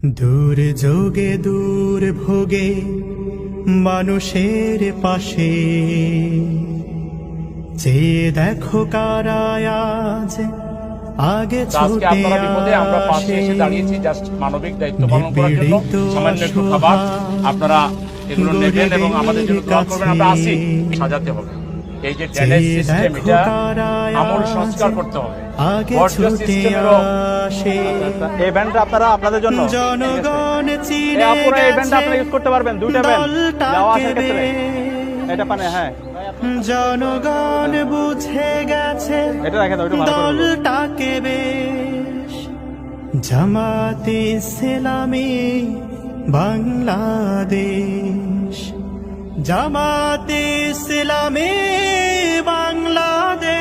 দূর যোগে দূর ভোগে মানুষের পাশে চেয়ে দেখো কারায় আজ আগে আজকে ছুটে আপনারা বিপদে আমরা পাশে এসে দাঁড়িয়েছি জাস্ট মানবিক দায়িত্ব পালন করার জন্য। সামান্য একটু খাবার আপনারা এগুলো নেবেন এবং আমাদের জন্য দোয়া করবেন। আমরা আসি সাজাতে হবে এই যে ড্রেনেজ সিস্টেম, এটা আমূল সংস্কার করতে হবে। এই ব্যান্ডটা আপনাদের জন্য জনগণ চিনে আপনারা এই ব্যান্ডটা আপনারা ইউজ করতে পারবেন, দুইটা ব্যান্ড যাওয়া আসার ক্ষেত্রে এটা পানে। হ্যাঁ, জনগণ বুঝে গেছে এটা রেখে দাও, এটা ভালো করে বলো। দলটাকে বেশ জামাতে ইসলামী বাংলাদেশ, জামাতে ইসলামী বাংলাদেশ,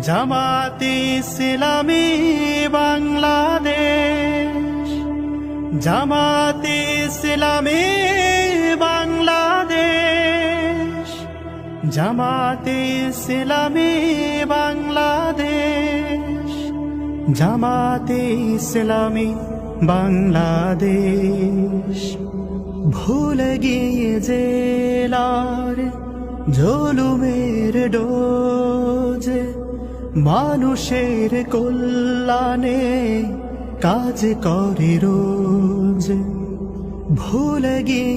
জামাতে ইসলামী বাংলাদেশ, জামাতে ইসলামী বাংলাদেশ, জামাতে ইসলামী বাংলাদেশ, জামাতে ইসলামী বাংলাদেশ। ভুলে গিয়ে জেলার জুলুমের ডোজ, মানুষের কল্যাণে কাজ করে রোজ। ভুলে গিয়ে